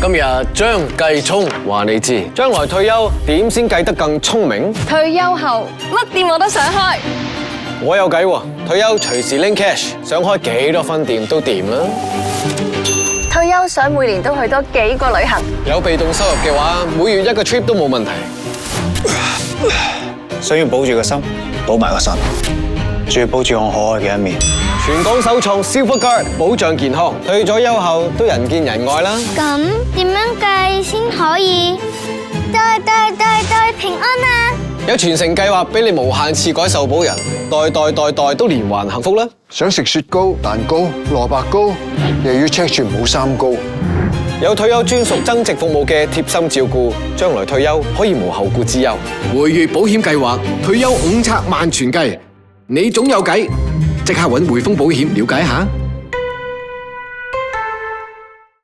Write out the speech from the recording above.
今日張繼聰話你知，將來退休點先計得更聰明？退休後乜店我都想開。我有計喎，退休隨時拎 cash，想開幾多分店都掂啦。退休想每年都去多幾個旅行。有被動收入嘅話，每月一個 trip 都冇問題。想要保住個心，保埋個腎，仲要保住我可愛嘅一面。全港首創 Silver Guard 保障健康，退咗休後都人見人愛啦。咁點樣計先可以代平安啊？有傳承計劃俾你無限次改受保人，代都連環幸福啦！想食雪糕、蛋糕、蘿蔔糕，又要 check 住冇三高。有退休專屬增值服務嘅貼心照顧，將來退休可以無後顧之憂。每月保險計劃，退休5策萬全計，你總有計，即刻搵匯豐保險了解下。